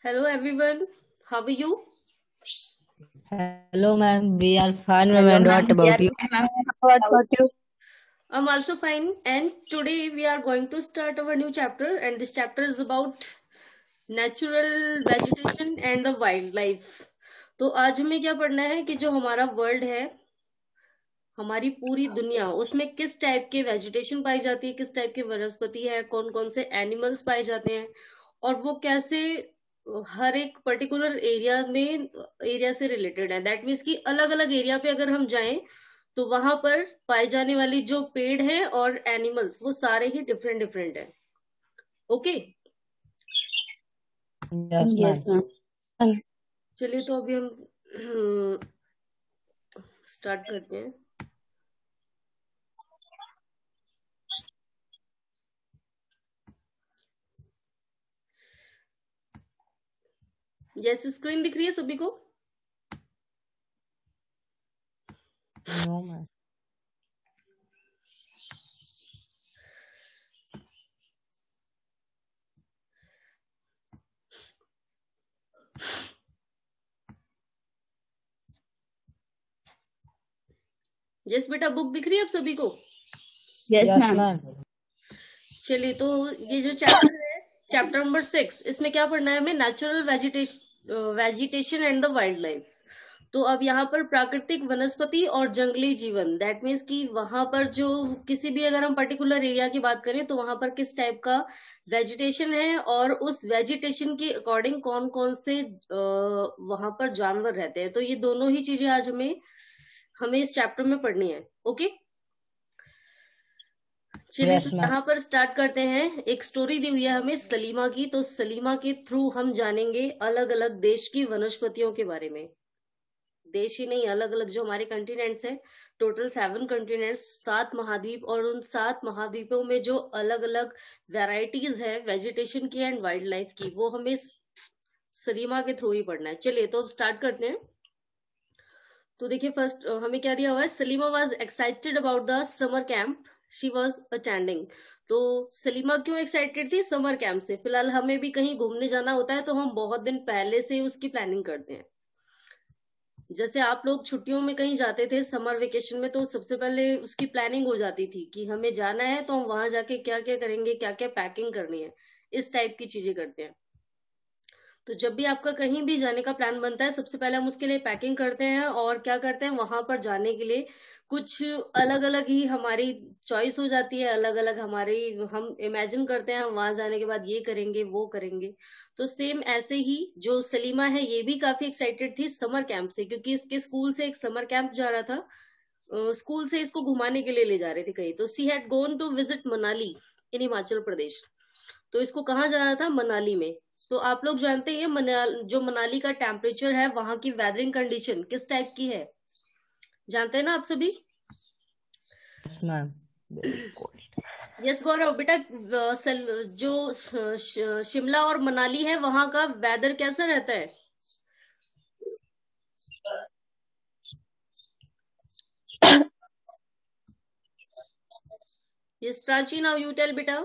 Hello everyone, how are you? Hello, ma'am. We are fine, ma'am. Hello, And ma'am. what about you? Ma'am. What about you? I'm also fine, and today we are going to start our new chapter, and this chapter is about natural vegetation and the wildlife. तो आज हमें क्या पढ़ना है कि जो हमारा world है, हमारी पूरी दुनिया, उसमें किस टाइप के वेजिटेशन पाई जाती है, किस टाइप के वनस्पति है, कौन कौन से एनिमल्स पाए जाते हैं, और वो कैसे हर एक पर्टिकुलर एरिया से रिलेटेड है। दैट मीन्स कि अलग अलग एरिया पे अगर हम जाएं तो वहां पर पाए जाने वाली जो पेड़ हैं और एनिमल्स वो सारे ही डिफरेंट डिफरेंट है। Okay, Yes, Yes, ma'am. ma'am. चलिए तो अभी हम स्टार्ट करते हैं। यस, स्क्रीन दिख रही है सभी को? No, ma'am. यस बेटा, बुक दिख रही है आप सभी को? Yes, Yes, ma'am. ma'am. चलिए तो ये जो चैप्टर है, चैप्टर नंबर 6, इसमें क्या पढ़ना है हमें? Natural vegetation and the wild life. तो अब यहाँ पर प्राकृतिक वनस्पति और जंगली जीवन, दैट मीन्स कि वहां पर जो किसी भी अगर हम पर्टिकुलर एरिया की बात करें तो वहां पर किस टाइप का वेजिटेशन है और उस वेजिटेशन के अकॉर्डिंग कौन कौन से वहां पर जानवर रहते हैं। तो ये दोनों ही चीजें आज हमें हमें इस चैप्टर में पढ़नी है। ओके, चलिए तो Yes, ma'am. यहाँ पर स्टार्ट करते हैं। एक स्टोरी दी हुई है हमें सलीमा की, तो सलीमा के थ्रू हम जानेंगे अलग अलग देश की वनस्पतियों के बारे में। देश ही नहीं, अलग अलग जो हमारे कंटिनेंट्स हैं, टोटल 7 कंटिनेंट्स, 7 महाद्वीप, और उन 7 महाद्वीपों में जो अलग अलग वेराइटीज है वेजिटेशन की एंड वाइल्ड लाइफ की, वो हमें सलीमा के थ्रू ही पढ़ना है। चलिए तो अब स्टार्ट करते हैं। तो देखिए, फर्स्ट हमें क्या दिया हुआ है? Salima was excited about the summer camp she was attending. तो सलीमा क्यों एक्साइटेड थी? समर कैंप से। फिलहाल हमें भी कहीं घूमने जाना होता है तो हम बहुत दिन पहले से उसकी प्लानिंग करते हैं। जैसे आप लोग छुट्टियों में कहीं जाते थे समर वेकेशन में, तो सबसे पहले उसकी प्लानिंग हो जाती थी कि हमें जाना है तो हम वहां जाके क्या क्या करेंगे, क्या क्या पैकिंग करनी है, इस टाइप की चीजें करते हैं। तो जब भी आपका कहीं भी जाने का प्लान बनता है, सबसे पहले हम उसके लिए पैकिंग करते हैं और क्या करते हैं, वहां पर जाने के लिए कुछ अलग अलग ही हमारी चॉइस हो जाती है, अलग अलग हमारी, हम इमेजिन करते हैं हम वहां जाने के बाद ये करेंगे वो करेंगे। तो सेम ऐसे ही जो सलीमा है ये भी काफी एक्साइटेड थी समर कैंप से, क्योंकि इसके स्कूल से एक समर कैंप जा रहा था। स्कूल से इसको घुमाने के लिए ले जा रहे थे कहीं। तो she had gone to visit Manali in Himachal Pradesh. तो इसको कहाँ जाना था? मनाली में। तो आप लोग जानते हैं जो मनाली का टेम्परेचर है, वहां की वेदरिंग कंडीशन किस टाइप की है, जानते हैं ना आप सभी? Yes, ma'am. Very cold. Yes Gaurav बेटा, जो शिमला और मनाली है वहां का वेदर कैसा रहता है? Yes Prachi, now you tell बेटा।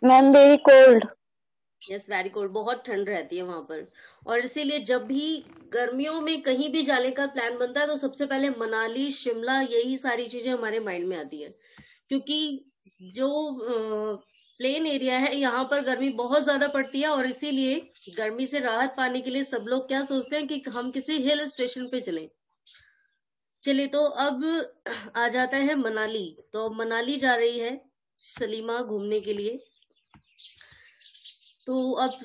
Ma'am, very cold. Yes very cold, बहुत ठंड रहती है वहां पर। और इसीलिए जब भी गर्मियों में कहीं भी जाने का प्लान बनता है तो सबसे पहले मनाली, शिमला, यही सारी चीजें हमारे माइंड में आती है। क्योंकि जो प्लेन एरिया है यहाँ पर गर्मी बहुत ज्यादा पड़ती है, और इसीलिए गर्मी से राहत पाने के लिए सब लोग क्या सोचते हैं कि हम किसी हिल स्टेशन पे चलें। चलिए तो अब आ जाता है मनाली। तो अब मनाली जा रही है सलीमा घूमने के लिए। तो अब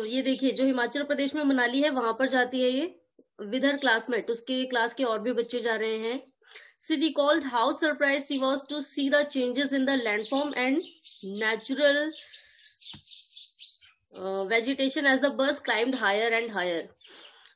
ये देखिए, जो हिमाचल प्रदेश में मनाली है वहां पर जाती है ये विद हर क्लासमेट, उसके क्लास के और भी बच्चे जा रहे हैं। She recalled how surprise she was to see the changes in the landform and natural vegetation as the bus climbed higher and higher.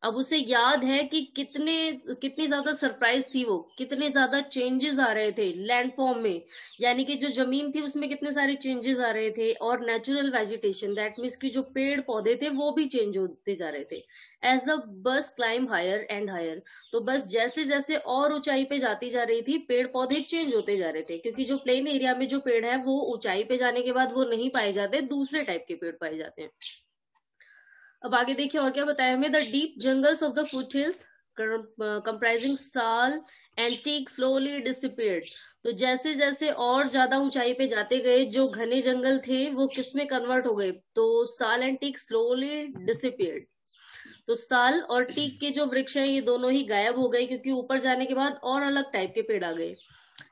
अब उसे याद है कि कितनी ज्यादा सरप्राइज थी वो, कितने ज्यादा चेंजेस आ रहे थे लैंडफॉर्म में, यानी कि जो जमीन थी उसमें कितने सारे चेंजेस आ रहे थे, और नेचुरल वेजिटेशन दैट मीन्स कि जो पेड़ पौधे थे वो भी चेंज होते जा रहे थे as the bus climb higher and higher. तो बस जैसे जैसे और ऊंचाई पे जाती जा रही थी पेड़ पौधे चेंज होते जा रहे थे, क्योंकि जो प्लेन एरिया में जो पेड़ है वो ऊंचाई पे जाने के बाद वो नहीं पाए जाते, दूसरे टाइप के पेड़ पाए जाते हैं। अब आगे देखिए और क्या बताया हमें, the deep jungles of the foothills comprising साल एंड टीक स्लोली डिसिपियर्ड। तो जैसे जैसे और ज्यादा ऊंचाई पे जाते गए, जो घने जंगल थे वो किस में कन्वर्ट हो गए, तो साल एंड टीक स्लोली डिसिपियर्ड। तो साल और टीक के जो वृक्ष हैं ये दोनों ही गायब हो गए, क्योंकि ऊपर जाने के बाद और अलग टाइप के पेड़ आ गए।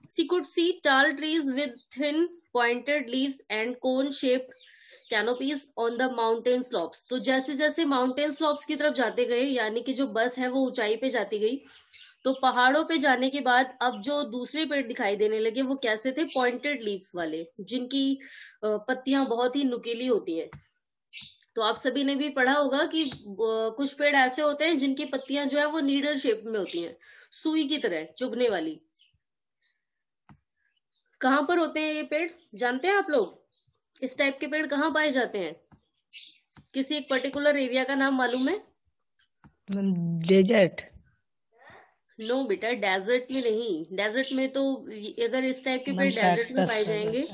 सी कुड सी टाल trees with thin pointed leaves and cone shaped canopies on the mountain slopes. तो जैसे जैसे माउंटेन स्लॉप्स की तरफ जाते गए, यानी कि जो बस है वो ऊंचाई पे जाती गई, तो पहाड़ों पे जाने के बाद अब जो दूसरे पेड़ दिखाई देने लगे वो कैसे थे, पॉइंटेड लीव्स वाले, जिनकी पत्तियां बहुत ही नुकीली होती हैं। तो आप सभी ने भी पढ़ा होगा कि कुछ पेड़ ऐसे होते हैं जिनकी पत्तियां जो है वो नीडल शेप में होती हैं, सुई की तरह चुभने वाली। कहाँ पर होते हैं ये पेड़, जानते हैं आप लोग? इस टाइप के पेड़ कहाँ पाए जाते हैं? किसी एक पर्टिकुलर एरिया का नाम मालूम है? डेजर्ट। नो बेटा, डेजर्ट में नहीं। डेजर्ट में तो अगर इस टाइप के पेड़ डेजर्ट में पाए जाएंगे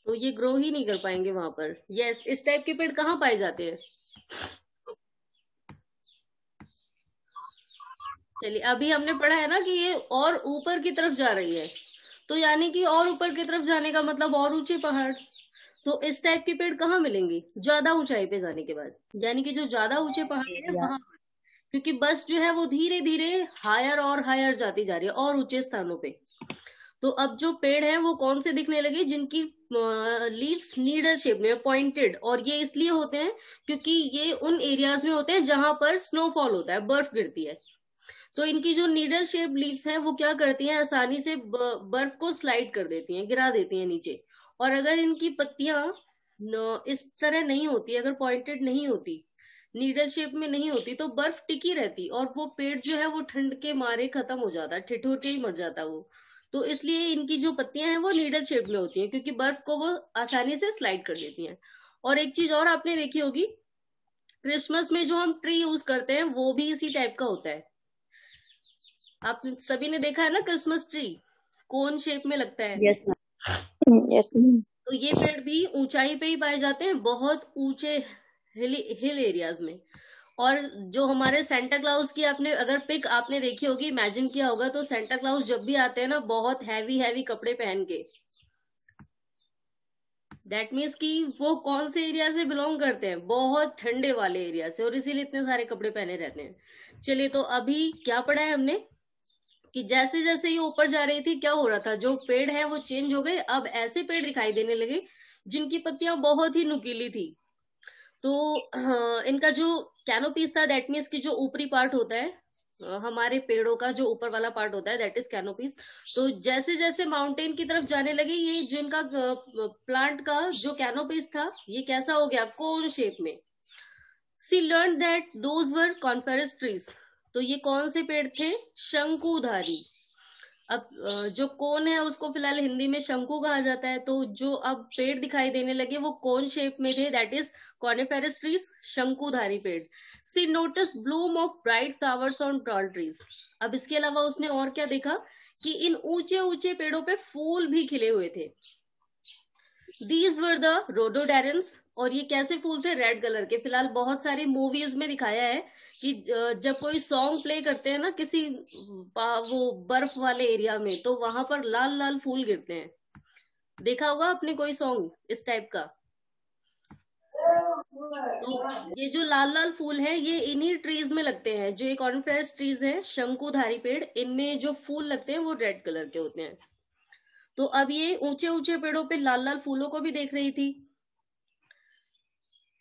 तो ये ग्रो ही नहीं कर पाएंगे वहां पर। यस, इस टाइप के पेड़ कहाँ पाए जाते हैं? चलिए, अभी हमने पढ़ा है ना कि ये और ऊपर की तरफ जा रही है, तो यानी कि और ऊपर की तरफ जाने का मतलब और ऊंचे पहाड़। तो इस टाइप के पेड़ कहाँ मिलेंगे? ज्यादा ऊंचाई पे जाने के बाद, यानी कि जो ज्यादा ऊंचे पहाड़ है वहां पर, क्योंकि बस जो है वो धीरे धीरे हायर और हायर जाती जा रही है और ऊंचे स्थानों पे। तो अब जो पेड़ हैं वो कौन से दिखने लगे, जिनकी लीव्स नीडल शेप में पॉइंटेड, और ये इसलिए होते हैं क्योंकि ये उन एरियाज में होते हैं जहां पर स्नोफॉल होता है, बर्फ गिरती है। तो इनकी जो नीडल शेप लीव्स हैं वो क्या करती हैं, आसानी से बर्फ को स्लाइड कर देती हैं, गिरा देती हैं नीचे। और अगर इनकी पत्तियां इस तरह नहीं होती, अगर पॉइंटेड नहीं होती, नीडल शेप में नहीं होती, तो बर्फ टिकी रहती और वो पेड़ जो है वो ठंड के मारे खत्म हो जाता, ठिठुर के ही मर जाता वो। तो इसलिए इनकी जो पत्तियां हैं वो नीडल शेप में होती हैं, क्योंकि बर्फ को वो आसानी से स्लाइड कर देती हैं। और एक चीज और आपने देखी होगी, क्रिसमस में जो हम ट्री यूज करते हैं वो भी इसी टाइप का होता है। आप सभी ने देखा है ना, क्रिसमस ट्री कोन शेप में लगता है। Yes, ma'am. Yes, ma'am. तो ये पेड़ भी ऊंचाई पे ही पाए जाते हैं, बहुत ऊंचे हिल एरियाज में। और जो हमारे सेंटा क्लाउस की आपने अगर पिक आपने देखी होगी, इमेजिन किया होगा, तो सेंटा क्लाउस जब भी आते हैं ना बहुत हैवी हैवी कपड़े पहन के, दैट मीन्स कि वो कौन से एरिया से बिलोंग करते हैं, बहुत ठंडे वाले एरिया से, और इसीलिए इतने सारे कपड़े पहने रहते हैं। चलिए, तो अभी क्या पढ़ा है हमने कि जैसे जैसे ये ऊपर जा रही थी क्या हो रहा था, जो पेड़ है वो चेंज हो गए, अब ऐसे पेड़ दिखाई देने लगे जिनकी पत्तियां बहुत ही नुकीली थी। तो इनका जो कैनोपीस था, दैट मीन्स की जो ऊपरी पार्ट होता है, हमारे पेड़ों का जो ऊपर वाला पार्ट होता है, दैट इज कैनोपीस। तो जैसे जैसे माउंटेन की तरफ जाने लगे, ये जो इनका प्लांट का जो कैनोपीस था ये कैसा हो गया, कोन शेप में। She learn that those were coniferous trees. तो ये कौन से पेड़ थे, शंकुधारी। अब जो कोन है उसको फिलहाल हिंदी में शंकु कहा जाता है, तो जो अब पेड़ दिखाई देने लगे वो कोन शेप में थे, दैट इज कॉनिफेरस ट्रीज, शंकुधारी पेड़। She notice bloom of bright flowers on tall trees. अब इसके अलावा उसने और क्या देखा कि इन ऊंचे ऊंचे पेड़ों पे फूल भी खिले हुए थे। These were the rhododendrons. और ये कैसे फूल थे, रेड कलर के। फिलहाल बहुत सारी मूवीज में दिखाया है कि जब कोई सॉन्ग प्ले करते हैं ना किसी वो बर्फ वाले एरिया में, तो वहां पर लाल लाल फूल गिरते हैं। देखा होगा आपने कोई सॉन्ग इस टाइप का। तो ये जो लाल लाल फूल है ये इन्हीं ट्रीज में लगते हैं, जो एक कॉनिफेरस ट्रीज है, शंकुधारी पेड़, इनमें जो फूल लगते हैं वो रेड कलर के होते हैं। तो अब ये ऊंचे ऊंचे पेड़ों पे लाल लाल फूलों को भी देख रही थी।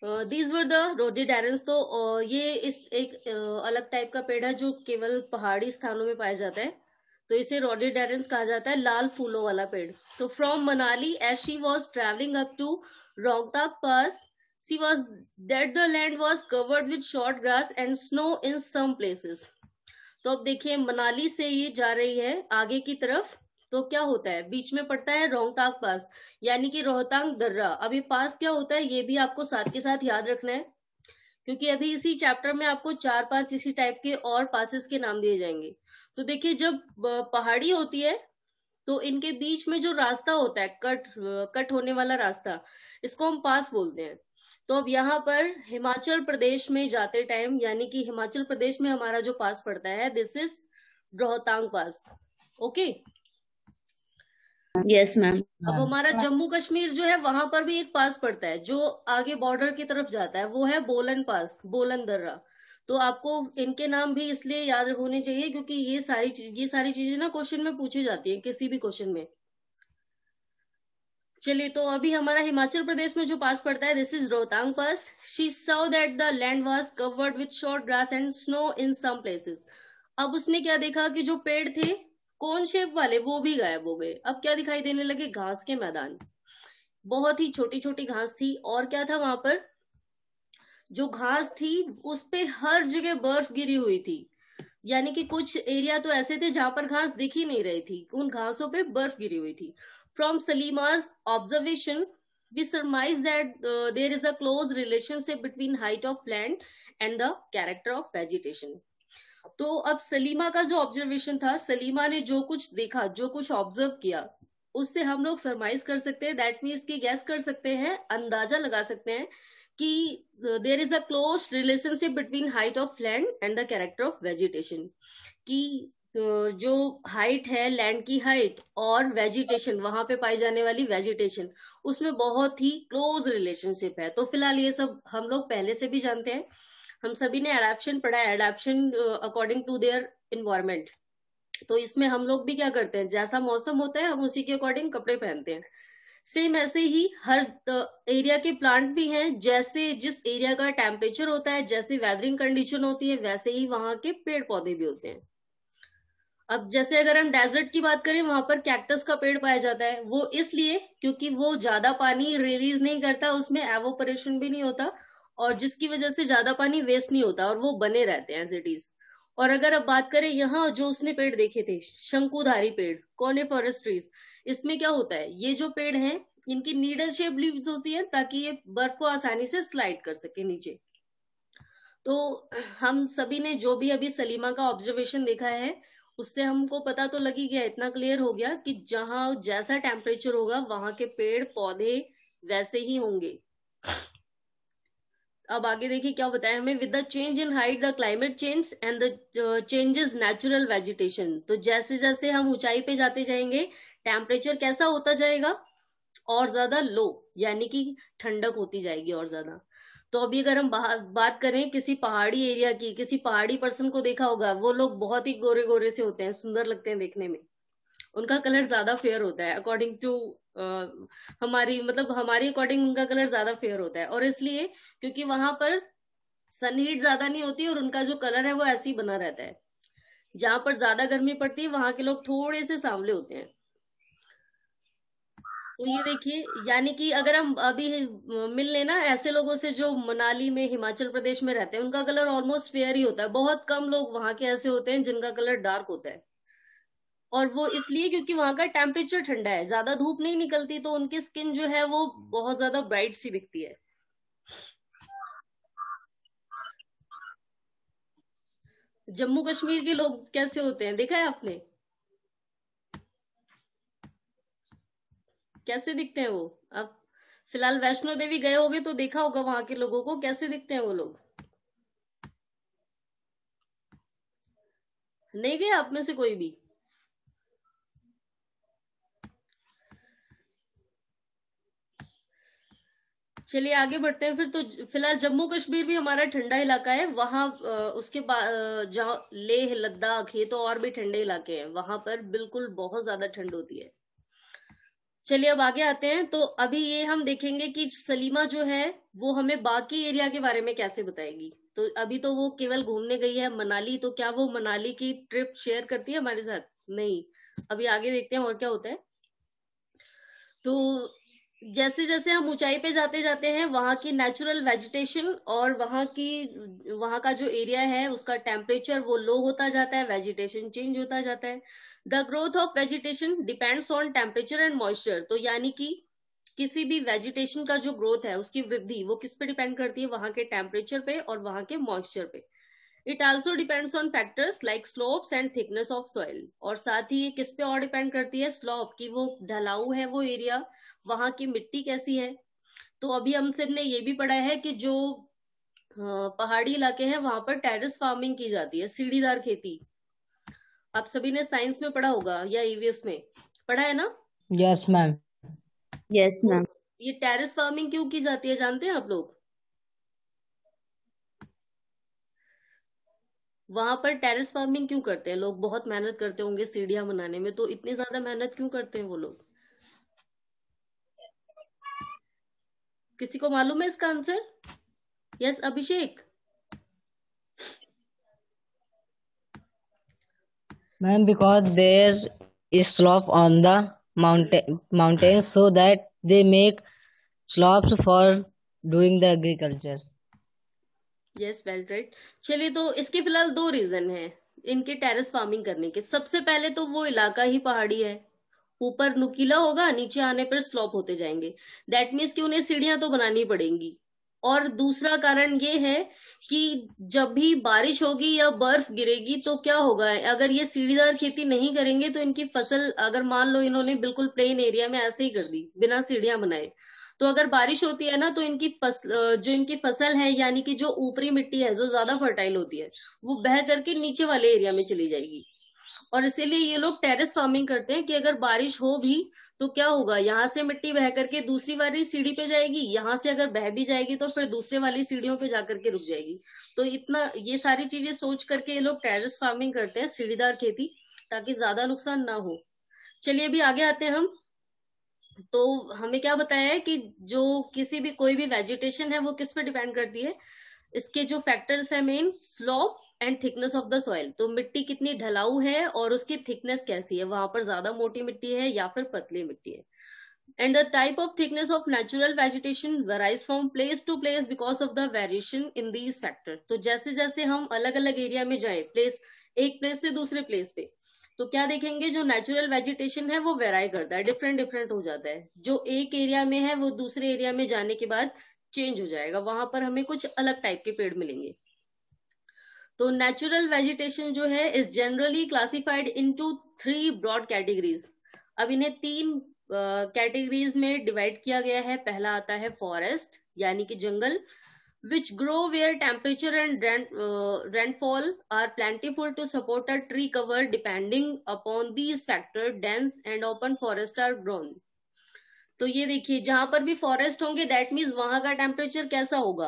These were the rhododendrons. तो ये इस एक अलग टाइप का पेड़ है जो केवल पहाड़ी स्थानों में पाया जाता है, तो इसे रोडोडेरन्स कहा जाता है, लाल फूलों वाला पेड़। तो from Manali as she was travelling up to Rohtak pass, see was that the land was covered with short grass and snow in some places. तो अब देखिए, मनाली से ये जा रही है आगे की तरफ, तो क्या होता है, बीच में पड़ता है रोहतांग पास, यानी कि रोहतांग दर्रा। अभी पास क्या होता है ये भी आपको साथ के साथ याद रखना है, क्योंकि अभी इसी चैप्टर में आपको 4-5 इसी टाइप के और पासेस के नाम दिए जाएंगे। तो देखिए, जब पहाड़ी होती है तो इनके बीच में जो रास्ता होता है, कट होने वाला रास्ता, इसको हम पास बोलते हैं। तो अब यहाँ पर हिमाचल प्रदेश में जाते टाइम, यानी कि हिमाचल प्रदेश में हमारा जो पास पड़ता है, this is Rohtang pass. Okay. Yes, ma'am. अब हमारा जम्मू कश्मीर जो है, वहां पर भी एक पास पड़ता है जो आगे बॉर्डर की तरफ जाता है, वो है बोलन पास, बोलन दर्रा। तो आपको इनके नाम भी इसलिए याद होने चाहिए क्योंकि ये सारी चीजें ना क्वेश्चन में पूछी जाती है, किसी भी क्वेश्चन में। चलिए, तो अभी हमारा हिमाचल प्रदेश में जो पास पड़ता है, this is Rohtang pass. She saw that the land was covered with short grass and snow in some places. अब उसने क्या देखा कि जो पेड़ थे कोन शेप वाले, वो भी गायब हो गए। अब क्या दिखाई देने लगे? घास के मैदान। बहुत ही छोटी छोटी घास थी। और क्या था वहां पर? जो घास थी उस पे हर जगह बर्फ गिरी हुई थी, यानी कि कुछ एरिया तो ऐसे थे जहां पर घास दिख ही नहीं रही थी, उन घासों पे बर्फ गिरी हुई थी। From Salima's observation we surmise that there is a close relationship between height of land and the character of vegetation. तो अब सलीमा का जो ऑब्जर्वेशन था, सलीमा ने जो कुछ देखा, जो कुछ ऑब्जर्व किया, उससे हम लोग सरमाइज कर सकते हैं, दैट मीन्स की गैस कर सकते हैं, अंदाजा लगा सकते हैं कि there is a close relationship between height of land and the character of vegetation. कि जो हाइट है, लैंड की हाइट, और वेजिटेशन, वहां पे पाई जाने वाली वेजिटेशन, उसमें बहुत ही क्लोज रिलेशनशिप है। तो फिलहाल ये सब हम लोग पहले से भी जानते हैं, हम सभी ने एडेप्शन पढ़ा है, adaptation according to their environment. तो इसमें हम लोग भी क्या करते हैं, जैसा मौसम होता है हम उसी के अकॉर्डिंग कपड़े पहनते हैं। सेम ऐसे ही हर एरिया के प्लांट भी हैं, जैसे जिस एरिया का टेम्परेचर होता है, जैसे वेदरिंग कंडीशन होती है, वैसे ही वहां के पेड़ पौधे भी होते हैं। अब जैसे अगर हम डेजर्ट की बात करें, वहां पर कैक्टस का पेड़ पाया जाता है। वो इसलिए क्योंकि वो ज्यादा पानी रिलीज नहीं करता, उसमें एवोपरेशन भी नहीं होता, और जिसकी वजह से ज्यादा पानी वेस्ट नहीं होता, और वो बने रहते हैं एज इट इज। और अगर अब बात करें यहाँ जो उसने पेड़ देखे थे, शंकुधारी पेड़, कॉनिफरस ट्रीज, इसमें क्या होता है, ये जो पेड़ हैं इनकी नीडल शेप लीव्स होती है ताकि ये बर्फ को आसानी से स्लाइड कर सके नीचे। तो हम सभी ने जो भी अभी सलीमा का ऑब्जर्वेशन देखा है, उससे हमको पता तो लग ही गया, इतना क्लियर हो गया कि जहां जैसा टेम्परेचर होगा वहां के पेड़ पौधे वैसे ही होंगे। अब आगे देखिए क्या बताया हमें, with the change in height the climate change and the changes natural vegetation. तो जैसे जैसे हम ऊंचाई पे जाते जाएंगे, टेम्परेचर कैसा होता जाएगा? और ज्यादा लो, यानी कि ठंडक होती जाएगी और ज्यादा। तो अभी अगर हम बात करें किसी पहाड़ी एरिया की, किसी पहाड़ी पर्सन को देखा होगा, वो लोग बहुत ही गोरे गोरे से होते हैं, सुंदर लगते हैं देखने में, उनका कलर ज्यादा फेयर होता है अकॉर्डिंग टू हमारी अकॉर्डिंग उनका कलर ज्यादा फेयर होता है। और इसलिए क्योंकि वहां पर सन हीट ज्यादा नहीं होती और उनका जो कलर है वो ऐसे ही बना रहता है। जहां पर ज्यादा गर्मी पड़ती है वहां के लोग थोड़े से सांवले होते हैं। तो ये देखिए, यानी कि अगर हम अभी मिल लेना ऐसे लोगों से जो मनाली में, हिमाचल प्रदेश में रहते हैं, उनका कलर ऑलमोस्ट फेयर ही होता है। बहुत कम लोग वहां के ऐसे होते हैं जिनका कलर डार्क होता है, और वो इसलिए क्योंकि वहां का टेम्परेचर ठंडा है, ज्यादा धूप नहीं निकलती, तो उनकी स्किन जो है वो बहुत ज्यादा ब्राइट सी दिखती है। जम्मू कश्मीर के लोग कैसे होते हैं देखा है आपने, कैसे दिखते हैं वो? अब फिलहाल वैष्णो देवी गए होगे तो देखा होगा वहां के लोगों को, कैसे दिखते हैं वो लोग। नहीं गए आप में से कोई भी? चलिए आगे बढ़ते हैं फिर। तो फिलहाल जम्मू कश्मीर भी हमारा ठंडा इलाका है। वहां उसके बाद जहाँ लेह लद्दाख, ये तो और भी ठंडे इलाके हैं, वहां पर बिल्कुल बहुत ज्यादा ठंड होती है। चलिए अब आगे आते हैं। तो अभी ये हम देखेंगे कि सलीमा जो है वो हमें बाकी एरिया के बारे में कैसे बताएगी। तो अभी तो वो केवल घूमने गई है मनाली, तो क्या वो मनाली की ट्रिप शेयर करती है हमारे साथ? नहीं। अभी आगे देखते हैं और क्या होता है। तो जैसे जैसे हम ऊंचाई पे जाते जाते हैं, वहां की नेचुरल वेजिटेशन और वहां का जो एरिया है उसका टेम्परेचर वो लो होता जाता है, वेजिटेशन चेंज होता जाता है। The growth of vegetation depends on temperature and moisture. तो यानी कि किसी भी वेजिटेशन का जो ग्रोथ है, उसकी वृद्धि, वो किस पे डिपेंड करती है? वहां के टेम्परेचर पे और वहां के मॉइस्चर पे। It also depends on factors like slopes and thickness of soil, और साथ ही ये किस पे और डिपेंड करती है, स्लोप की वो ढलाऊ है वो एरिया, वहां की मिट्टी कैसी है। तो अभी हम सब ने ये भी पढ़ा है कि जो पहाड़ी इलाके हैं वहां पर टेरेस फार्मिंग की जाती है, सीढ़ीदार खेती। आप सभी ने साइंस में पढ़ा होगा या ईवीएस में पढ़ा है ना। Yes, ma'am. Yes, तो ma'am. ये टेरेस फार्मिंग क्यों की जाती है जानते हैं आप लोग। वहां पर टेरेस फार्मिंग क्यों करते हैं लोग, बहुत मेहनत करते होंगे सीढ़ियां बनाने में, तो इतनी ज्यादा मेहनत क्यों करते हैं वो लोग, किसी को मालूम है इसका answer. Yes Abhishek. Ma'am, because there is slope on the mountains, so that they make slopes for doing the agriculture. Yes well right. चलिए तो इसके फिलहाल दो रीजन हैं इनके टेरेस फार्मिंग करने के। सबसे पहले तो वो इलाका ही पहाड़ी है, ऊपर नुकीला होगा, नीचे आने पर स्लॉप होते जाएंगे, दैट मीन्स कि उन्हें सीढ़ियां तो बनानी पड़ेंगी। और दूसरा कारण ये है कि जब भी बारिश होगी या बर्फ गिरेगी तो क्या होगा, अगर ये सीढ़ीदार खेती नहीं करेंगे तो इनकी फसल, अगर मान लो इन्होंने बिल्कुल प्लेन एरिया में ऐसे ही कर दी बिना सीढ़ियां बनाए, तो अगर बारिश होती है ना तो इनकी फसल, जो इनकी फसल है यानी कि जो ऊपरी मिट्टी है जो ज्यादा फर्टाइल होती है, वो बह करके नीचे वाले एरिया में चली जाएगी। और इसीलिए ये लोग टेरेस फार्मिंग करते हैं कि अगर बारिश हो भी तो क्या होगा, यहाँ से मिट्टी बह करके दूसरी वाली सीढ़ी पे जाएगी, यहाँ से अगर बह भी जाएगी तो फिर दूसरे वाली सीढ़ियों पे जाकर के रुक जाएगी। तो इतना ये सारी चीजें सोच करके ये लोग टेरेस फार्मिंग करते हैं, सीढ़ीदार खेती, ताकि ज्यादा नुकसान ना हो। चलिए अभी आगे आते हैं हम। तो हमें क्या बताया है कि जो किसी भी कोई भी वेजिटेशन है वो किस पे डिपेंड करती है, इसके जो फैक्टर्स है main, slope and thickness of the soil. तो मिट्टी कितनी ढलाऊ है और उसकी थिकनेस कैसी है, वहां पर ज्यादा मोटी मिट्टी है या फिर पतली मिट्टी है। And the type of thickness of natural vegetation varies from place to place because of the variation in these factor. तो जैसे जैसे हम अलग अलग एरिया में जाए, प्लेस एक प्लेस से दूसरे प्लेस पे, तो क्या देखेंगे, जो नेचुरल वेजिटेशन है वो वेराई करता है, डिफरेंट डिफरेंट हो जाता है। जो एक एरिया में है वो दूसरे एरिया में जाने के बाद चेंज हो जाएगा, वहां पर हमें कुछ अलग टाइप के पेड़ मिलेंगे। तो नेचुरल वेजिटेशन जो है is generally classified into 3 broad categories. अब इन्हें 3 कैटेगरीज में डिवाइड किया गया है। पहला आता है फॉरेस्ट यानी कि जंगल, which grow where temperature and rainfall are plentiful to support a tree cover. Depending upon these factors, dense and open forest are grown. तो ये देखिए, जहां पर भी फॉरेस्ट होंगे दैट मीन्स वहां का टेम्परेचर कैसा होगा।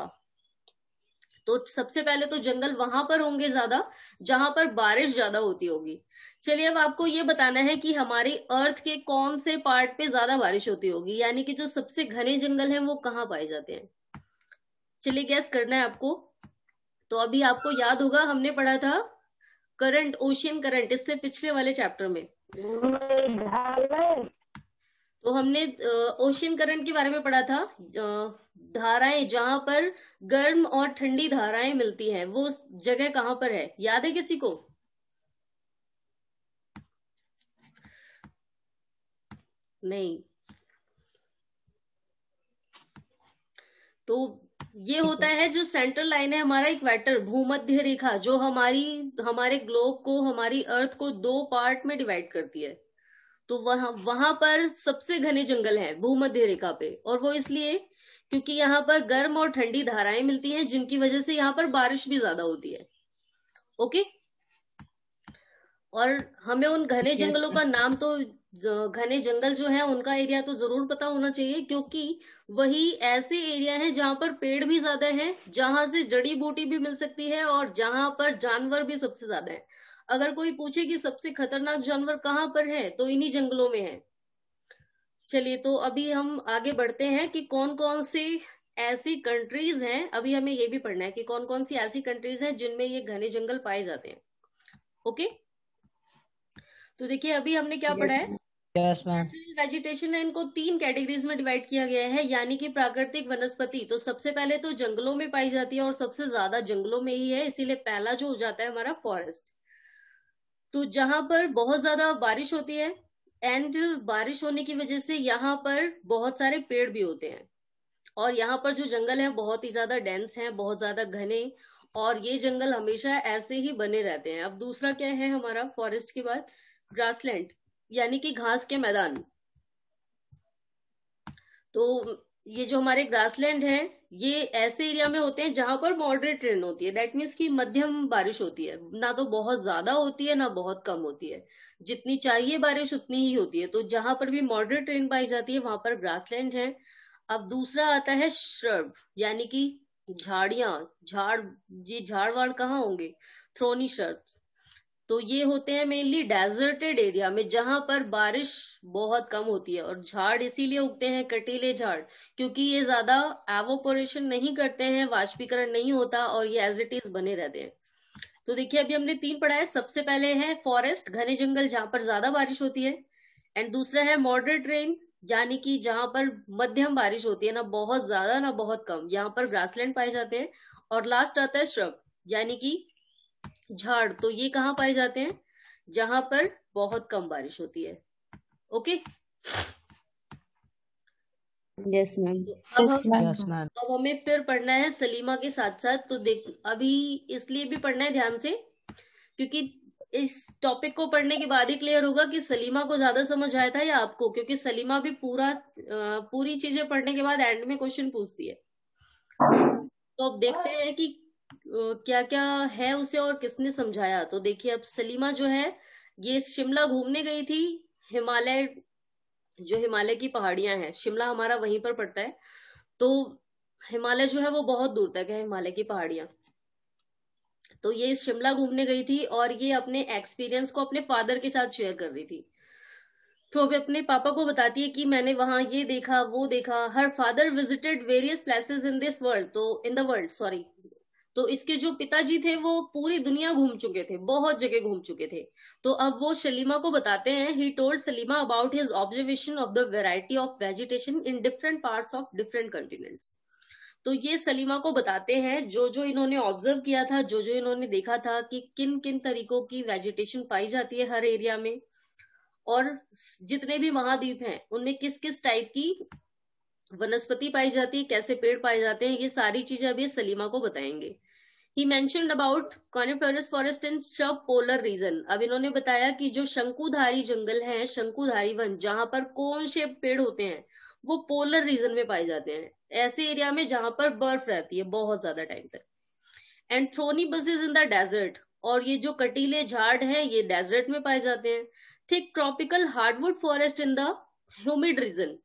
तो सबसे पहले तो जंगल वहां पर होंगे ज्यादा जहां पर बारिश ज्यादा होती होगी। चलिए अब आपको ये बताना है कि हमारी अर्थ के कौन से पार्ट पे ज्यादा बारिश होती होगी, यानी कि जो सबसे घने जंगल हैं वो कहाँ पाए जाते हैं। चलिए गैस करना है आपको। तो अभी आपको याद होगा हमने पढ़ा था करंट, ओशियन करंट, इससे पिछले वाले चैप्टर में। तो हमने ओशियन करंट के बारे में पढ़ा था, धाराएं जहां पर गर्म और ठंडी धाराएं मिलती हैं वो जगह कहां पर है, याद है किसी को। नहीं। तो ये होता है जो सेंट्रल लाइन है हमारा इक्वेटर, भूमध्य रेखा, जो हमारे ग्लोब को, हमारी अर्थ को 2 पार्ट में डिवाइड करती है। तो वहां पर सबसे घने जंगल हैं भूमध्य रेखा पे, और वो इसलिए क्योंकि यहाँ पर गर्म और ठंडी धाराएं मिलती हैं जिनकी वजह से यहाँ पर बारिश भी ज्यादा होती है। ओके। और हमें उन घने जंगलों का नाम तो, घने जंगल जो है उनका एरिया तो जरूर पता होना चाहिए, क्योंकि वही ऐसे एरिया है जहां पर पेड़ भी ज्यादा है, जहां से जड़ी बूटी भी मिल सकती है और जहां पर जानवर भी सबसे ज्यादा है। अगर कोई पूछे कि सबसे खतरनाक जानवर कहाँ पर है तो इन्हीं जंगलों में है। चलिए तो अभी हम आगे बढ़ते हैं कि कौन कौन सी ऐसी कंट्रीज हैं, अभी हमें ये भी पढ़ना है कि कौन कौन सी ऐसी कंट्रीज हैं जिनमें ये घने जंगल पाए जाते हैं। ओके। तो देखिए अभी हमने क्या पढ़ा है, नेचुरल वेजिटेशन है, इनको 3 कैटेगरीज में डिवाइड किया गया है, यानी कि प्राकृतिक वनस्पति। तो सबसे पहले तो जंगलों में पाई जाती है और सबसे ज्यादा जंगलों में ही है, इसीलिए पहला जो हो जाता है हमारा फॉरेस्ट। तो जहां पर बहुत ज्यादा बारिश होती है एंड बारिश होने की वजह से यहाँ पर बहुत सारे पेड़ भी होते हैं, और यहाँ पर जो जंगल है बहुत ही ज्यादा डेंस है, बहुत ज्यादा घने और ये जंगल हमेशा ऐसे ही बने रहते हैं। अब दूसरा क्या है हमारा फॉरेस्ट के बाद? ग्रासलैंड, यानी कि घास के मैदान। तो ये जो हमारे ग्रासलैंड है, ये ऐसे एरिया में होते हैं जहां पर मॉडरेट रेन होती है। दैट मीन्स की मध्यम बारिश होती है, ना तो बहुत ज्यादा होती है ना बहुत कम होती है, जितनी चाहिए बारिश उतनी ही होती है। तो जहां पर भी मॉडरेट रेन पाई जाती है वहां पर ग्रासलैंड है। अब दूसरा आता है श्रब, यानी कि झाड़ियां, झाड़। ये झाड़ वाड़ कहाँ होंगे? Thorny shrub. तो ये होते हैं मेनली डेजर्टेड एरिया में जहां पर बारिश बहुत कम होती है। और झाड़ इसीलिए उगते हैं, कटीले झाड़, क्योंकि ये ज्यादा एवोपोरेशन नहीं करते हैं, वाष्पीकरण नहीं होता, और ये एज इट इज बने रहते हैं। तो देखिए अभी हमने 3 पढ़ा है। सबसे पहले है फॉरेस्ट, घने जंगल जहां पर ज्यादा बारिश होती है। एंड दूसरा है मॉडरेट रेन, यानी कि जहां पर मध्यम बारिश होती है, ना बहुत ज्यादा ना बहुत कम, यहाँ पर ग्रासलैंड पाए जाते हैं। और लास्ट आता है श्रब, यानी कि झाड़। तो ये कहाँ पाए जाते हैं? जहां पर बहुत कम बारिश होती है। ओके। Yes, ma'am. तो अब हम Yes, ma'am. अब हमें फिर पढ़ना है सलीमा के साथ साथ। तो देख, अभी इसलिए भी पढ़ना है ध्यान से, क्योंकि इस टॉपिक को पढ़ने के बाद ही क्लियर होगा कि सलीमा को ज्यादा समझ आया था या आपको, क्योंकि सलीमा भी पूरी चीजें पढ़ने के बाद एंड में क्वेश्चन पूछती है। तो अब देखते हैं कि क्या क्या है उसे और किसने समझाया। तो देखिए अब सलीमा जो है ये शिमला घूमने गई थी। हिमालय, जो हिमालय की पहाड़ियां हैं, शिमला हमारा वहीं पर पड़ता है। तो हिमालय जो है वो बहुत दूर तक है, हिमालय की पहाड़ियां। तो ये शिमला घूमने गई थी और ये अपने एक्सपीरियंस को अपने फादर के साथ शेयर कर रही थी। तो अभी अपने पापा को बताती है कि मैंने वहां ये देखा वो देखा। Her father visited various places in this world, तो इन द वर्ल्ड सॉरी। तो इसके जो पिताजी थे वो पूरी दुनिया घूम चुके थे, बहुत जगह घूम चुके थे। तो अब वो सलीमा को बताते हैं, he told Salima about his observation of the variety of vegetation in different parts of different continents. तो ये सलीमा को बताते हैं जो जो इन्होंने ऑब्जर्व किया था, जो जो इन्होंने देखा था कि किन किन तरीकों की वेजिटेशन पाई जाती है हर एरिया में, और जितने भी महाद्वीप हैं उनमें किस किस टाइप की वनस्पति पाई जाती है, कैसे पेड़ पाए जाते हैं, ये सारी चीजें अभी सलीमा को बताएंगे। He mentioned about coniferous forest in sub polar reason. अब इन्होंने बताया कि जो शंकुधारी जंगल है, शंकुधारी वन, जहां पर कोन शेप पेड़ होते हैं, वो पोलर रीजन में पाए जाते हैं, ऐसे एरिया में जहां पर बर्फ रहती है बहुत ज्यादा टाइम तक। And thorny bushes in the desert, और ये जो कटीले झाड़ हैं ये डेजर्ट में पाए जाते हैं। Thick tropical hardwood forest in the humid region.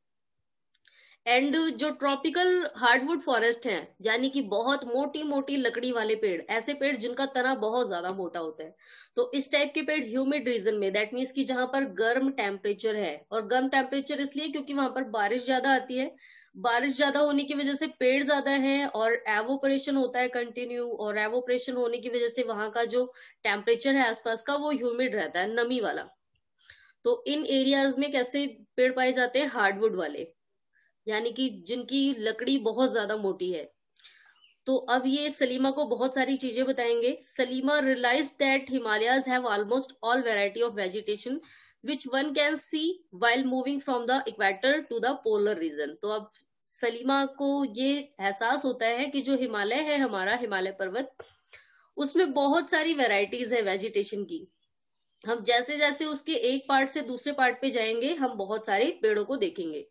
And जो ट्रॉपिकल हार्डवुड फॉरेस्ट हैं, यानी कि बहुत मोटी मोटी लकड़ी वाले पेड़, ऐसे पेड़ जिनका तना बहुत ज्यादा मोटा होता है, तो इस टाइप के पेड़ ह्यूमिड रीजन में, दैट मीन्स कि जहां पर गर्म टेम्परेचर है। और गर्म टेम्परेचर इसलिए क्योंकि वहां पर बारिश ज्यादा आती है। बारिश ज्यादा होने की वजह से पेड़ ज्यादा है और एवोपरेशन होता है कंटिन्यू, और एवोपरेशन होने की वजह से वहां का जो टेम्परेचर है आसपास का वो ह्यूमिड रहता है, नमी वाला। तो इन एरियाज में कैसे पेड़ पाए जाते हैं? हार्डवुड वाले, यानी कि जिनकी लकड़ी बहुत ज्यादा मोटी है। तो अब ये सलीमा को बहुत सारी चीजें बताएंगे। Salima realize that Himalayas have almost all variety of vegetation which one can see while moving from the equator to the polar region. तो अब सलीमा को ये एहसास होता है कि जो हिमालय है हमारा, हिमालय पर्वत, उसमें बहुत सारी वेराइटीज है वेजिटेशन की। हम जैसे जैसे उसके एक पार्ट से दूसरे पार्ट पे जाएंगे हम बहुत सारे पेड़ों को देखेंगे।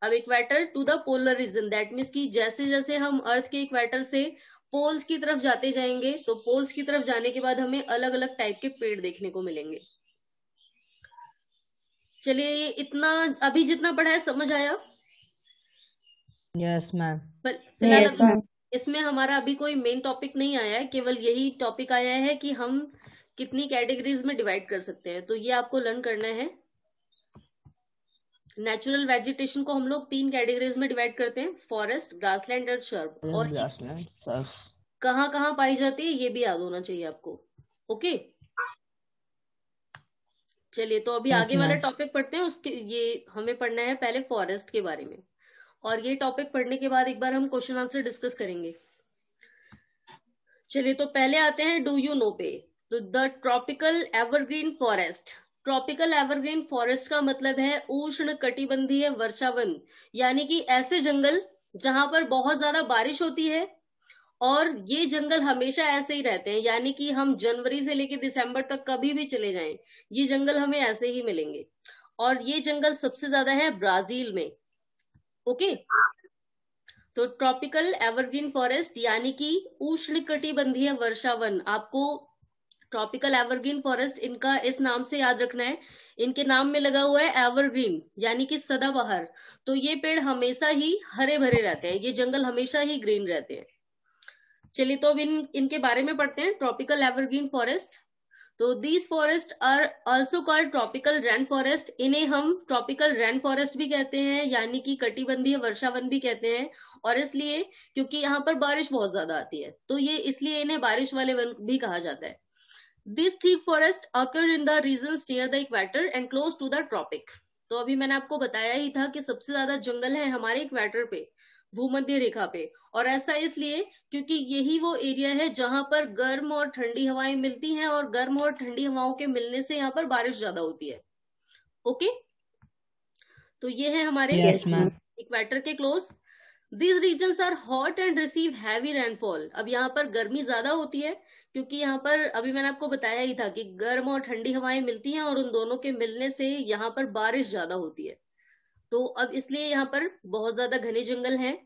अब equator to the polar region, that means कि जैसे जैसे हम अर्थ के इक्वेटर से पोल्स की तरफ जाते जाएंगे, तो पोल्स की तरफ जाने के बाद हमें अलग अलग टाइप के पेड़ देखने को मिलेंगे। चलिए इतना अभी जितना पढ़ा है समझ आया? Yes, ma'am. फिलहाल Yes, ma'am. इसमें हमारा अभी कोई मेन टॉपिक नहीं आया है, केवल यही टॉपिक आया है कि हम कितनी कैटेगरीज में डिवाइड कर सकते हैं। तो ये आपको लर्न करना है। नेचुरल वेजिटेशन को हम लोग 3 कैटेगरीज में डिवाइड करते हैं, फॉरेस्ट, ग्रासलैंड और शर्ब। और कहाँ कहाँ पाई जाती है ये भी याद होना चाहिए आपको। ओके, चलिए तो अभी आगे वाला टॉपिक पढ़ते हैं। उसके ये हमें पढ़ना है पहले फॉरेस्ट के बारे में, और ये टॉपिक पढ़ने के बाद एक बार हम क्वेश्चन आंसर डिस्कस करेंगे। चलिए तो पहले आते हैं डू यू नो पे। तो the tropical evergreen forest. Tropical evergreen forest का मतलब है उष्ण कटिबंधीय वर्षावन, यानी कि ऐसे जंगल जहां पर बहुत ज्यादा बारिश होती है और ये जंगल हमेशा ऐसे ही रहते हैं, यानी कि हम जनवरी से लेकर दिसंबर तक कभी भी चले जाएं, ये जंगल हमें ऐसे ही मिलेंगे। और ये जंगल सबसे ज्यादा है ब्राजील में। ओके, तो ट्रॉपिकल एवरग्रीन फॉरेस्ट यानी कि उष्णकटिबंधीय वर्षावन, आपको ट्रॉपिकल एवरग्रीन फॉरेस्ट इनका इस नाम से याद रखना है। इनके नाम में लगा हुआ है एवरग्रीन यानी कि सदाबहार। तो ये पेड़ हमेशा ही हरे भरे रहते हैं, ये जंगल हमेशा ही ग्रीन रहते हैं। चलिए, तो अब इनके बारे में पढ़ते हैं। ट्रॉपिकल एवरग्रीन फॉरेस्ट, तो these forest are also called tropical rain forest. इन्हें हम ट्रॉपिकल रेन फॉरेस्ट भी कहते हैं, यानी कि कटिबंधीय वर्षावन भी कहते हैं। और इसलिए क्योंकि यहाँ पर बारिश बहुत ज्यादा आती है, तो ये इसलिए इन्हें बारिश वाले वन भी कहा जाता है। This thick forest occur in the regions near the equator and close to the tropic। तो अभी मैंने आपको बताया ही था कि सबसे ज्यादा जंगल है हमारे इक्वेटर पे, भूमध्य रेखा पे। और ऐसा इसलिए क्योंकि यही वो एरिया है जहां पर गर्म और ठंडी हवाएं मिलती हैं, और गर्म और ठंडी हवाओं के मिलने से यहाँ पर बारिश ज्यादा होती है। ओके, तो ये है हमारे इक्वेटर के close. These regions are hot and receive heavy rainfall। अब यहाँ पर गर्मी ज्यादा होती है क्योंकि यहाँ पर अभी मैंने आपको बताया ही था कि गर्म और ठंडी हवाएं मिलती हैं, और उन दोनों के मिलने से यहाँ पर बारिश ज्यादा होती है। तो अब इसलिए यहाँ पर बहुत ज्यादा घने जंगल हैं।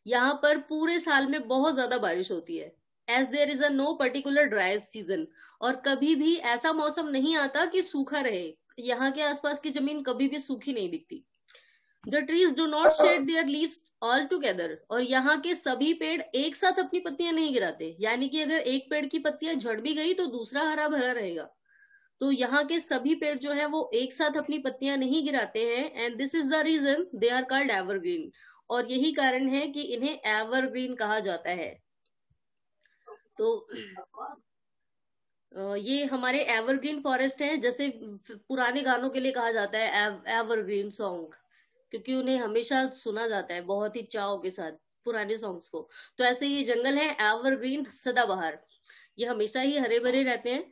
यहाँ पर पूरे साल में बहुत ज्यादा बारिश होती है। As there is a no particular dry season, और कभी भी ऐसा मौसम नहीं आता कि सूखा रहे। यहाँ के आसपास की जमीन कभी भी सूखी नहीं दिखती। The trees do not shed their leaves all together। और यहाँ के सभी पेड़ एक साथ अपनी पत्तियां नहीं गिराते, यानी कि अगर एक पेड़ की पत्तियां झड़ भी गई तो दूसरा हरा भरा रहेगा। तो यहाँ के सभी पेड़ जो है वो एक साथ अपनी पत्तियां नहीं गिराते हैं। And this is the reason they are called evergreen. और यही कारण है कि इन्हें एवरग्रीन कहा जाता है। तो ये हमारे एवरग्रीन फॉरेस्ट हैं, जैसे पुराने गानों के लिए कहा जाता है एवरग्रीन सॉन्ग, क्योंकि उन्हें हमेशा सुना जाता है बहुत ही चाव के साथ पुराने सॉन्ग्स को। तो ऐसे ये जंगल है एवरग्रीन सदाबहार, ये हमेशा ही हरे भरे रहते हैं।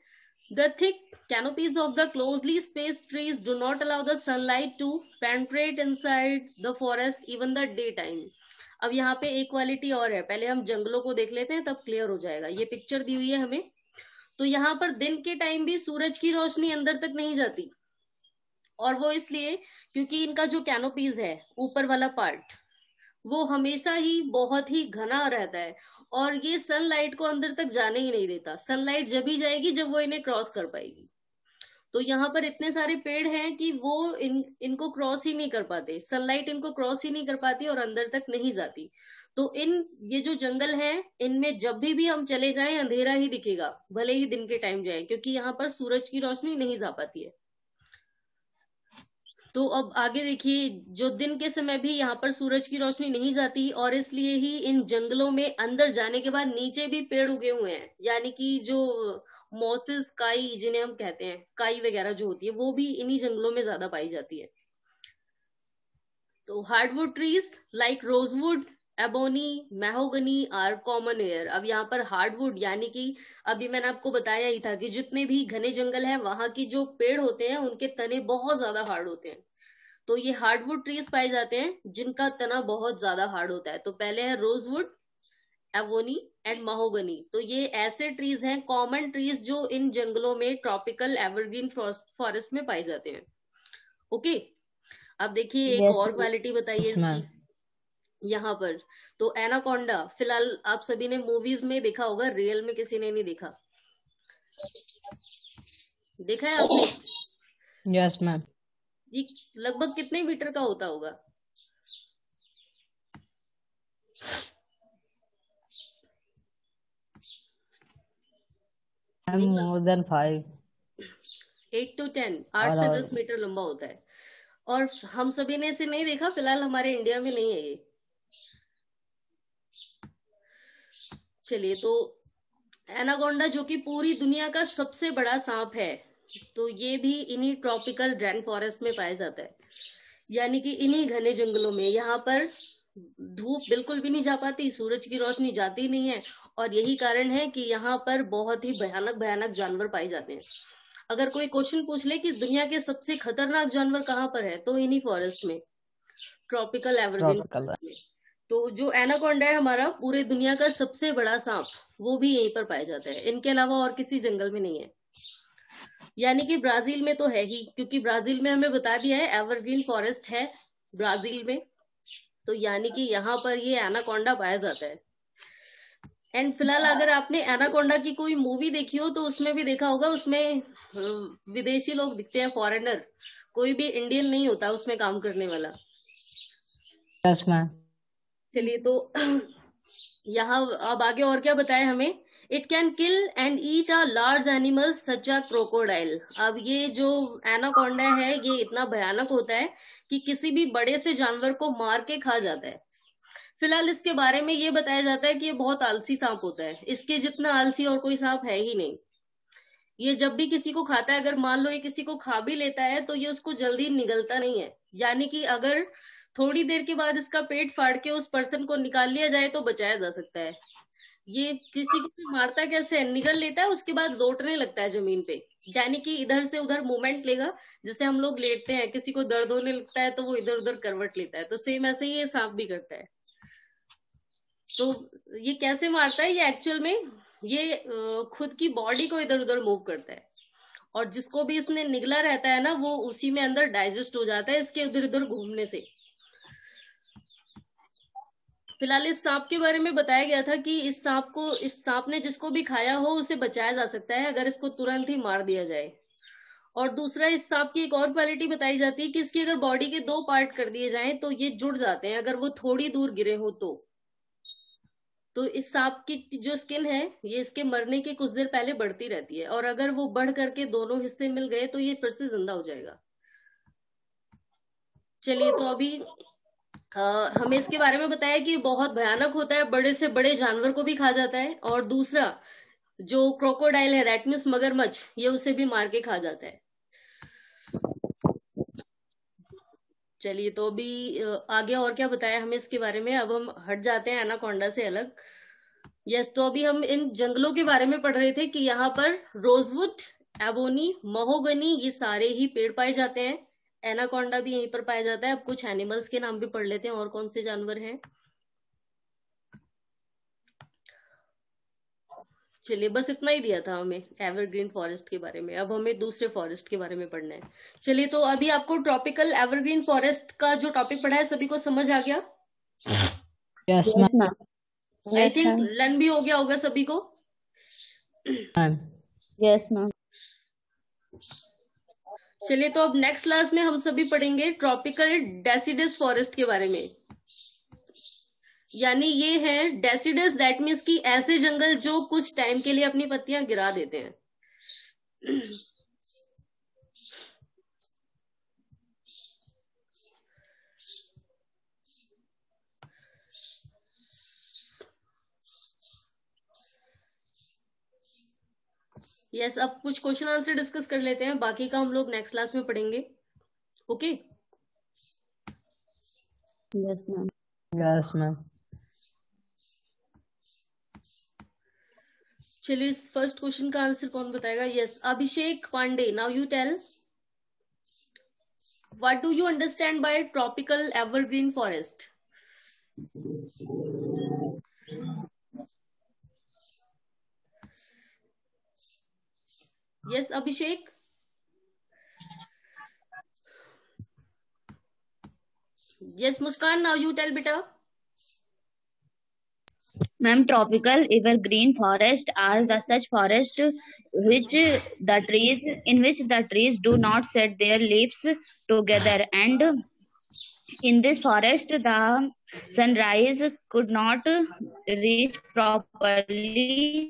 The thick canopies of the closely spaced trees do not allow the sunlight to penetrate inside the forest even the daytime। अब यहाँ पे एक क्वालिटी और है, पहले हम जंगलों को देख लेते हैं तब क्लियर हो जाएगा। ये पिक्चर दी हुई है हमें, तो यहाँ पर दिन के टाइम भी सूरज की रोशनी अंदर तक नहीं जाती, और वो इसलिए क्योंकि इनका जो कैनोपीज है ऊपर वाला पार्ट वो हमेशा ही बहुत ही घना रहता है, और ये सनलाइट को अंदर तक जाने ही नहीं देता। सनलाइट जब ही जाएगी जब वो इन्हें क्रॉस कर पाएगी। तो यहाँ पर इतने सारे पेड़ हैं कि वो इनको क्रॉस ही नहीं कर पाते, सनलाइट इनको क्रॉस ही नहीं कर पाती और अंदर तक नहीं जाती। तो ये जो जंगल है इनमें जब भी हम चले जाएं अंधेरा ही दिखेगा, भले ही दिन के टाइम जाएं, क्योंकि यहाँ पर सूरज की रोशनी नहीं जा पाती है। तो अब आगे देखिए, जो दिन के समय भी यहाँ पर सूरज की रोशनी नहीं जाती, और इसलिए ही इन जंगलों में अंदर जाने के बाद नीचे भी पेड़ उगे हुए हैं, यानी कि जो मॉसेस काई जिन्हें हम कहते हैं, काई वगैरह जो होती है वो भी इन्हीं जंगलों में ज्यादा पाई जाती है। तो hardwood trees like rosewood, ebony, mahogany are common here. अब यहाँ पर हार्डवुड यानी कि अभी मैंने आपको बताया ही था कि जितने भी घने जंगल है वहां की जो पेड़ होते हैं उनके तने बहुत ज्यादा हार्ड होते हैं। तो ये हार्डवुड ट्रीज पाए जाते हैं जिनका तना बहुत ज्यादा हार्ड होता है। तो पहले है रोजवुड, एबोनी एंड महोगनी। तो ये ऐसे ट्रीज हैं, कॉमन ट्रीज, जो इन जंगलों में ट्रॉपिकल एवरग्रीन फॉरेस्ट में पाए जाते हैं। ओके, अब देखिए एक और क्वालिटी बताइए इसकी यहाँ पर। तो एनाकोंडा, फिलहाल आप सभी ने मूवीज में देखा होगा, रियल में किसी ने नहीं देखा। देखा है आपने? Yes ma'am. ये लगभग कितने मीटर का होता होगा? मोर देन 5, 8 to 10, 8 से 10 मीटर लंबा होता है। और हम सभी ने इसे नहीं देखा, फिलहाल हमारे इंडिया में नहीं है ये। चलिए, तो एनाकोंडा जो कि पूरी दुनिया का सबसे बड़ा सांप है, तो ये भी इन्हीं ट्रॉपिकल रेन फॉरेस्ट में पाया जाता है, यानी कि इन्हीं घने जंगलों में। यहाँ पर धूप बिल्कुल भी नहीं जा पाती, सूरज की रोशनी जाती नहीं है, और यही कारण है कि यहाँ पर बहुत ही भयानक भयानक जानवर पाए जाते हैं। अगर कोई क्वेश्चन पूछ ले कि दुनिया के सबसे खतरनाक जानवर कहाँ पर है, तो इन्हीं फॉरेस्ट में, ट्रॉपिकल एवरग्रीन फॉरेस्ट में। तो जो एनाकोंडा है हमारा पूरे दुनिया का सबसे बड़ा सांप, वो भी यहीं पर पाया जाता है, इनके अलावा और किसी जंगल में नहीं है। यानी कि ब्राजील में तो है ही, क्योंकि ब्राजील में हमें बता दिया है एवरग्रीन फॉरेस्ट है ब्राजील में, तो यानी कि यहाँ पर ये एनाकोंडा पाया जाता है। एंड फिलहाल अगर आपने एनाकोंडा की कोई मूवी देखी हो तो उसमें भी देखा होगा, उसमें विदेशी लोग दिखते हैं, फॉरेनर, कोई भी इंडियन नहीं होता उसमें काम करने वाला। Yes ma'am. चलिए तो यहाँ अब आगे और क्या बताया हमें, it can kill and eat a large animals such a crocodile. अब ये जो एनाकोंडा है ये इतना भयानक होता है कि किसी भी बड़े से जानवर को मार के खा जाता है। फिलहाल इसके बारे में ये बताया जाता है कि ये बहुत आलसी सांप होता है, इसके जितना आलसी और कोई सांप है ही नहीं। ये जब भी किसी को खाता है, अगर मान लो ये किसी को खा भी लेता है तो ये उसको जल्दी निगलता नहीं है, यानी कि अगर थोड़ी देर के बाद इसका पेट फाड़ के उस पर्सन को निकाल लिया जाए तो बचाया जा सकता है। ये किसी को भी मारता कैसे है, निगल लेता है, उसके बाद लौटने लगता है जमीन पे, यानी कि इधर से उधर मूवमेंट लेगा। जैसे हम लोग लेटते हैं, किसी को दर्द होने लगता है तो वो इधर उधर करवट लेता है, तो सेम ऐसे ही ये सांप भी करता है। तो ये कैसे मारता है, ये एक्चुअल में ये खुद की बॉडी को इधर उधर मूव करता है, और जिसको भी इसने निगला रहता है ना, वो उसी में अंदर डाइजेस्ट हो जाता है इसके इधर उधर घूमने से। फिलहाल इस सांप के बारे में बताया गया था कि इस सांप ने जिसको भी खाया हो उसे बचाया जा सकता है अगर इसको तुरंत ही मार दिया जाए। और दूसरा, इस सांप की एक और क्वालिटी बताई जाती है कि इसकी अगर बॉडी के 2 पार्ट कर दिए जाएं तो ये जुड़ जाते हैं, अगर वो थोड़ी दूर गिरे हो तो इस सांप की जो स्किन है ये इसके मरने के कुछ देर पहले बढ़ती रहती है, और अगर वो बढ़ करके दोनों हिस्से मिल गए तो ये फिर से जिंदा हो जाएगा। चलिए तो अभी हमें इसके बारे में बताया कि बहुत भयानक होता है, बड़े से बड़े जानवर को भी खा जाता है, और दूसरा जो क्रोकोडाइल है, दैट मीन्स मगरमच्छ, ये उसे भी मार के खा जाता है। चलिए तो अभी आगे और क्या बताया हमें इसके बारे में, अब हम हट जाते हैं एनाकोंडा से अलग। यस, तो अभी हम इन जंगलों के बारे में पढ़ रहे थे कि यहाँ पर रोजवुड, एबोनी, महोगनी, ये सारे ही पेड़ पाए जाते हैं। एनाकोंडा भी यहीं पर पाया जाता है। अब कुछ एनिमल्स के नाम भी पढ़ लेते हैं, और कौन से जानवर हैं। चलिए बस इतना ही दिया था हमें एवरग्रीन फॉरेस्ट के बारे में, अब हमें दूसरे फॉरेस्ट के बारे में पढ़ना है। चलिए तो अभी आपको ट्रॉपिकल एवरग्रीन फॉरेस्ट का जो टॉपिक पढ़ा है सभी को समझ आ गया? Yes ma'am. I think learn भी हो गया होगा सभी को। Yes ma'am. चलिए तो अब नेक्स्ट क्लास में हम सभी पढ़ेंगे ट्रॉपिकल डेसिडस फॉरेस्ट के बारे में। यानी ये है डेसिडस, दैट मीन्स कि ऐसे जंगल जो कुछ टाइम के लिए अपनी पत्तियां गिरा देते हैं। यस, अब कुछ क्वेश्चन आंसर डिस्कस कर लेते हैं, बाकी का हम लोग नेक्स्ट क्लास में पढ़ेंगे। Okay? Yes ma'am. Yes ma'am. चलिए फर्स्ट क्वेश्चन का आंसर कौन बताएगा? Yes, Abhishek Pandey, now you tell what do you understand by tropical evergreen forest? Yes Abhishek. Yes Muskan, now you tell बेटा। Ma'am, tropical evergreen forest are the such forest which in which the trees do not set their leaves together, and in this forest the sunrise could not reach properly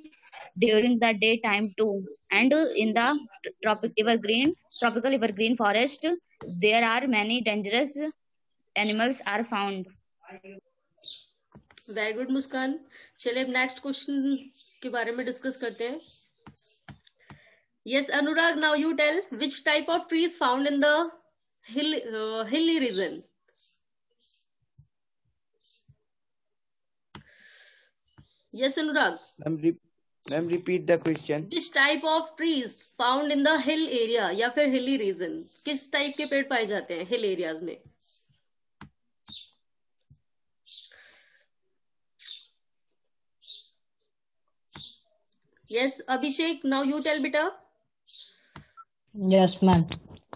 during the daytime too. And in the tropical evergreen forest, there are many dangerous animals are found. Very good Muskan. चलिए next question के बारे में discuss करते हैं। Yes Anurag, now you tell which type of trees found in the hilly region? Yes Anurag. Ma'am, repeat the question. Which type of trees found in the hill area या फिर hilly region? किस type के पेड़ पाए जाते हैं हिल एरियाज में? Yes, Abhishek, now you tell beta. Yes, ma'am.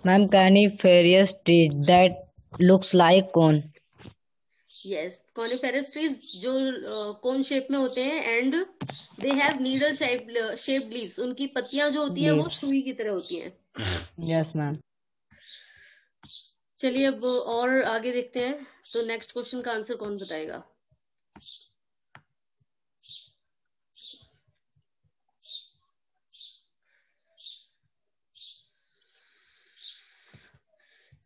Ma'am, coniferous tree that looks like cone. Yes, coniferous trees जो कोन शेप में होते हैं and they have needle shaped leaves, उनकी पत्तियां जो होती हैं वो Leaves. सुई की तरह होती हैं. Yes, ma'am. चलिए अब और आगे देखते हैं. तो नेक्स्ट क्वेश्चन का आंसर कौन बताएगा?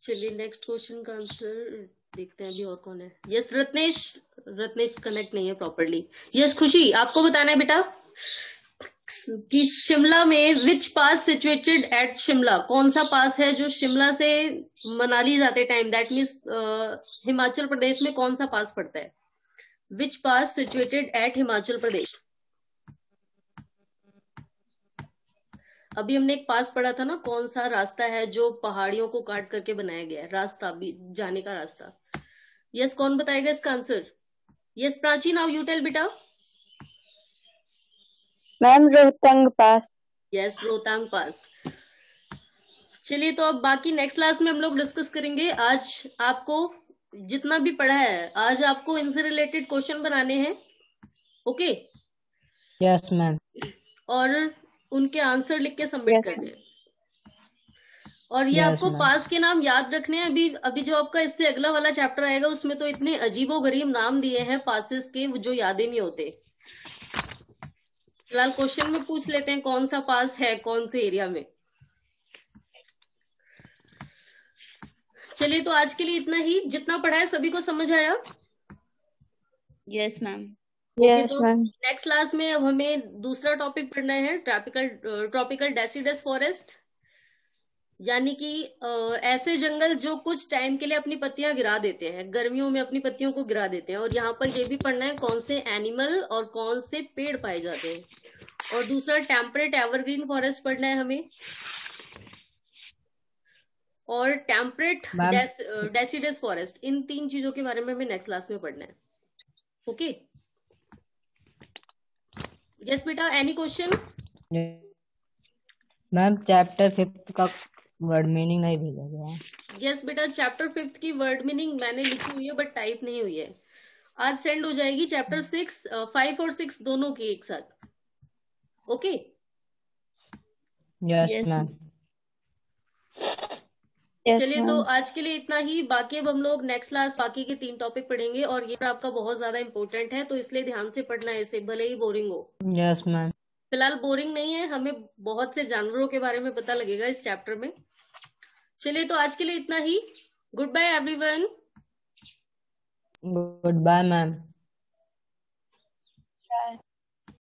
चलिए नेक्स्ट क्वेश्चन का आंसर देखते हैं अभी और कौन है. यस रत्नेश कनेक्ट नहीं है प्रॉपरली. यस खुशी, आपको बताना है बेटा कि शिमला में विच पास सिचुएटेड एट शिमला, कौन सा पास है जो शिमला से मनाली जाते time, that means Himachal Pradesh में कौन सा पास पड़ता है? विच पास सिचुएटेड एट हिमाचल प्रदेश. अभी हमने एक पास पढ़ा था ना, कौन सा रास्ता है जो पहाड़ियों को काट करके बनाया गया है, रास्ता भी जाने का रास्ता. यस कौन बताएगा इसका answer? Yes Prachi, now you tell बेटा. Ma'am Rohtang pass. Yes Rohtang pass. चलिए तो अब बाकी नेक्स्ट क्लास में हम लोग डिस्कस करेंगे. आज आपको जितना भी पढ़ा है, आज आपको इनसे रिलेटेड क्वेश्चन बनाने हैं. ओके. Yes ma'am. और उनके आंसर लिख के सबमिट करने हैं. और ये Yes, आपको ma'am. पास के नाम याद रखने हैं. अभी जो आपका इससे अगला वाला चैप्टर आएगा उसमें तो इतने अजीबोगरीब नाम दिए हैं पासेस के जो याद ही नहीं होते. फिलहाल क्वेश्चन में पूछ लेते हैं कौन सा पास है कौन से एरिया में. चलिए तो आज के लिए इतना ही. जितना पढ़ा है सभी को समझ आया? Yes ma'am. यस तो मैम. नेक्स्ट क्लास में अब हमें दूसरा टॉपिक पढ़ना है, ट्रॉपिकल डेसिडस फॉरेस्ट, यानी कि ऐसे जंगल जो कुछ टाइम के लिए अपनी पत्तियां गिरा देते हैं, गर्मियों में अपनी पत्तियों को गिरा देते हैं. और यहाँ पर ये भी पढ़ना है कौन से एनिमल और कौन से पेड़ पाए जाते हैं. और दूसरा टेम्परेट एवरग्रीन फॉरेस्ट पढ़ना है हमें, और टेम्परेट डेसिडस फॉरेस्ट. इन 3 चीजों के बारे में हमें नेक्स्ट क्लास में पढ़ना है. ओके. यस बेटा, एनी क्वेश्चन? मैम चैप्टर 5 का वर्ड मीनिंग नहीं भेजा गया है. यस बेटा, चैप्टर 5 की वर्ड मीनिंग मैंने लिखी हुई है बट टाइप नहीं हुई है. आज सेंड हो जाएगी. चैप्टर 5 और 6 दोनों की एक साथ. ओके. Yes ma'am. चलिए तो आज के लिए इतना ही. बाकी अब हम लोग नेक्स्ट क्लास बाकी के 3 टॉपिक पढ़ेंगे और ये आपका बहुत ज्यादा इंपॉर्टेंट है तो इसलिए ध्यान से पढ़ना है इसे, भले ही बोरिंग हो. Yes ma'am. फिलहाल बोरिंग नहीं है, हमें बहुत से जानवरों के बारे में पता लगेगा इस चैप्टर में. चलिए तो आज के लिए इतना ही. Goodbye everyone. Goodbye ma'am.